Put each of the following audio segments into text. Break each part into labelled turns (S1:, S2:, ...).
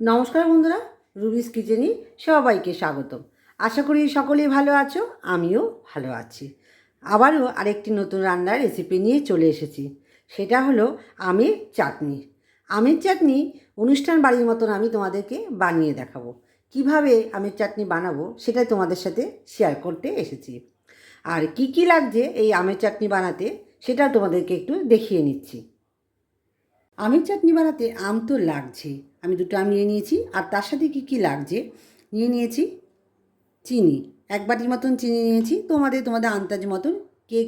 S1: নমস্কার বন্ধুরা, রুবিস কিচেনে সবাইকে স্বাগতম। আশা করি সকলেই ভালো আছো, আমিও ভালো আছি। আবারও আরেকটি নতুন রান্নার রেসিপি নিয়ে চলে এসেছি। সেটা হলো আমের চাটনি। আমের চাটনি অনুষ্ঠান বাড়ির মতন আমি তোমাদেরকে বানিয়ে দেখাবো। কিভাবে আমের চাটনি বানাবো সেটাই তোমাদের সাথে শেয়ার করতে এসেছি। আর কি কি লাগছে এই আমের চাটনি বানাতে সেটাও তোমাদেরকে একটু দেখিয়ে নিচ্ছি। আমের চাটনি বানাতে আম তো লাগছেই। আমি দুটো আম নিয়ে নিয়েছি। আর তার সাথে কী কী লাগছে নিয়ে নিয়েছি। চিনি, 1 বাটির মতন চিনি নিয়েছি। তোমাদের আন্দাজ মতন কে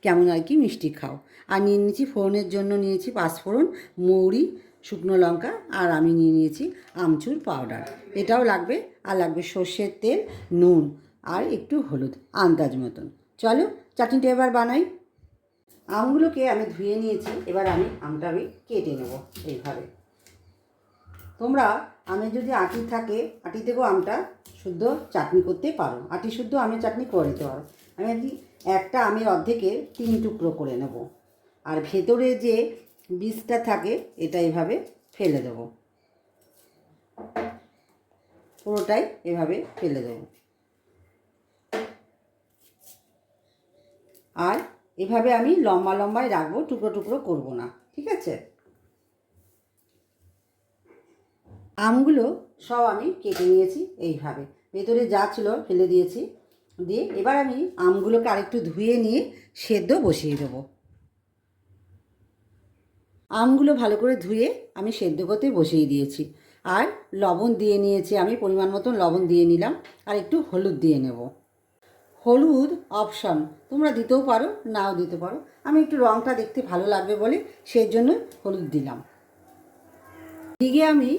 S1: কেমন আর কি মিষ্টি খাও। আর নিয়ে নিয়েছি ফোড়নের জন্য নিয়েছি 5 ফোড়ন, মৌরি, শুকনো লঙ্কা। আর আমি নিয়ে নিয়েছি আমচুর পাউডার, এটাও লাগবে। আর লাগবে সর্ষের তেল, নুন আর একটু হলুদ আন্দাজ মতন। চলো চাটনিটা এবার বানাই। আমগুলোকে আমি ধুয়ে নিয়েছি। এবার আমটা কেটে নেব এইভাবে। তোমরা আমের যদি আটি থাকে, আটি থেকেও আমটা শুদ্ধ চাটনি করতে পারো, আটি শুদ্ধ আমের চাটনি করে নিতে পারো। আমি একটা আমের অর্ধেকের 3 টুকরো করে নেব। আর ভেতরে যে বীজটা থাকে এটা এইভাবে ফেলে দেব, পুরোটাই এভাবে ফেলে দেব। আর এভাবে আমি লম্বা লম্বায় রাখবো, টুকরো টুকরো করব না, ঠিক আছে? আমগুলো সব আমি কেটে নিয়েছি এইভাবে, ভেতরে যা ছিল ফেলে দিয়েছি। দিয়ে এবার আমি আমগুলোকে আরেকটু ধুয়ে নিয়ে সেদ্ধ বসিয়ে দেবো। আমগুলো ভালো করে ধুয়ে আমি সেদ্ধ করতে বসিয়ে দিয়েছি। আর লবণ দিয়ে নিয়েছি, আমি পরিমাণ মতন লবণ দিয়ে নিলাম। আর একটু হলুদ দিয়ে নেব। হলুদ অপশন, তোমরা দিতেও পারো নাও দিতে পারো। আমি একটু রঙটা দেখতে ভালো লাগবে বলে সেই জন্য হলুদ দিলাম। দিকে আমি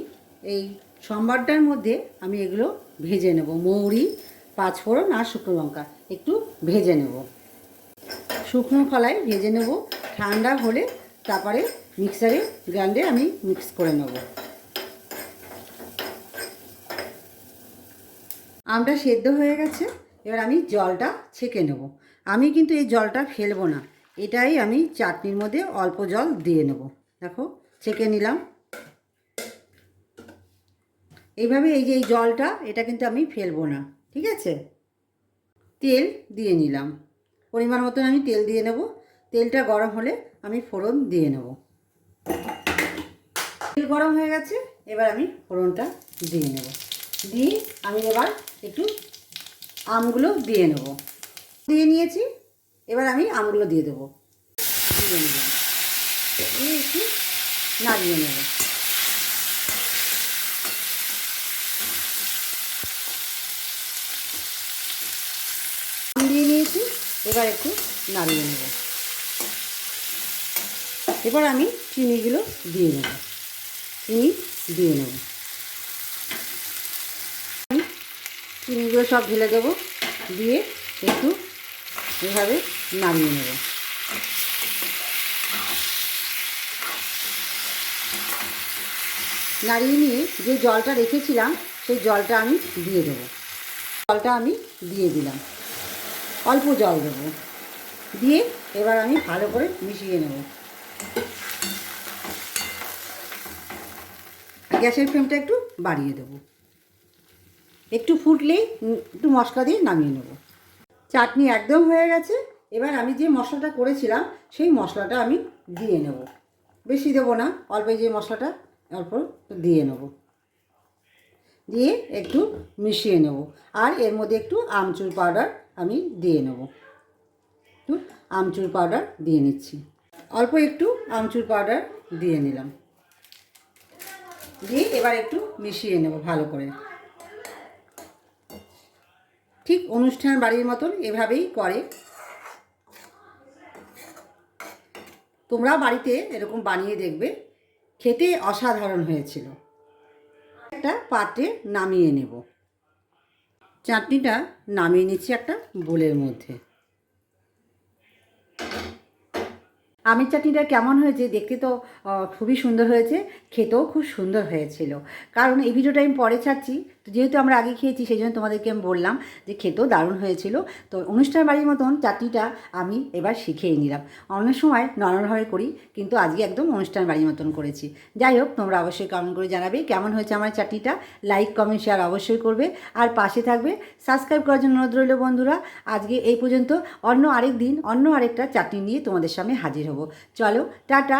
S1: এই সম্বারটার মধ্যে আমি এগুলো ভেজে নেব। মৌরি, 5 ফোড়ন আর শুকনো লঙ্কা একটু ভেজে নেব, শুকনো খোলায় ভেজে নেব। ঠান্ডা হলে তারপরে মিক্সারে গ্রাইন্ডে আমি মিক্স করে নেব। আমটা সেদ্ধ হয়ে গেছে। এবার আমি জলটা ছেঁকে নেব। আমি কিন্তু এই জলটা ফেলবো না, এটাই আমি চাটনির মধ্যে অল্প জল দিয়ে নেব। দেখো ছেঁকে নিলাম এইভাবে। এই যে এই জলটা, এটা কিন্তু আমি ফেলবো না, ঠিক আছে? তেল দিয়ে নিলাম, পরিমাণ মতন আমি তেল দিয়ে নেব। তেলটা গরম হলে আমি ফোড়ন দিয়ে নেব। তেল গরম হয়ে গেছে, এবার আমি ফোড়নটা দিয়ে নেব। দিয়ে আমি এবার একটু আমগুলো দিয়ে নেব। দিয়ে নিয়েছি, এবার আমি আমগুলো দিয়ে দেবো। দিয়ে নিলাম, দিয়ে একটু নাড়িয়ে নেব। দিয়ে নিয়েছি, এবার একটু নাড়িয়ে নেব। এবার আমি চিনিগুলো দিয়ে নেব, চিনি দিয়ে নেব। চিনিগুলো সব ঢেলে দেবো, দিয়ে একটু এভাবে নাড়িয়ে নেব। নাড়িয়ে নিয়ে যে জলটা রেখেছিলাম সেই জলটা আমি দিয়ে দেবো। জলটা আমি দিয়ে দিলাম, অল্প জল দেবো। দিয়ে এবার আমি ভালো করে মিশিয়ে নেব। গ্যাসের ফ্লেমটা একটু বাড়িয়ে দেবো। একটু ফুটলেই একটু মশলা দিয়ে নামিয়ে নেব। চাটনি একদম হয়ে গেছে। এবার আমি যে মশলাটা করেছিলাম সেই মশলাটা আমি দিয়ে নেব। বেশি দেবো না, অল্প যে মশলাটা অল্প দিয়ে নেব। দিয়ে একটু মিশিয়ে নেব। আর এর মধ্যে একটু আমচুর পাউডার আমি দিয়ে নেব। একটু আমচুর পাউডার দিয়ে নিচ্ছি, অল্প একটু আমচুর পাউডার দিয়ে নিলাম। দিয়ে এবার একটু মিশিয়ে নেব ভালো করে। ঠিক অনুষ্ঠান বাড়ির মতন এভাবেই করে। তোমরা বাড়িতে এরকম বানিয়ে দেখবে, খেতে অসাধারণ হয়েছিল। একটা পাত্রে নামিয়ে নেব। চাটনিটা নামিয়ে নিচ্ছি একটা বোলের মধ্যে। আমের চাটনিটা কেমন হয়েছে দেখতে তো খুবই সুন্দর হয়েছে, খেতেও খুব সুন্দর হয়েছিল। কারণ এই ভিডিওটা আমি পরে ছাড়ছি, তো যেহেতু আমরা আগে খেয়েছি সেই জন্য তোমাদেরকে আমি বললাম যে খেতেও দারুণ হয়েছিল। তো অনুষ্ঠান বাড়ির মতন চাটনিটা আমি এবার শিখেই নিলাম। অন্য সময় নরমালভাবে করি, কিন্তু আজকে একদম অনুষ্ঠান বাড়ির মতন করেছি। যাই হোক, তোমরা অবশ্যই কমেন্ট করে জানাবে কেমন হয়েছে আমার চাটনিটা। লাইক কমেন্ট শেয়ার অবশ্যই করবে, আর পাশে থাকবে। সাবস্ক্রাইব করার জন্য অনুরোধ রইল বন্ধুরা। আজকে এই পর্যন্ত, অন্য আরেক দিন অন্য আরেকটা চাটনি নিয়ে তোমাদের সামনে হাজির হব। চলো, টাটা।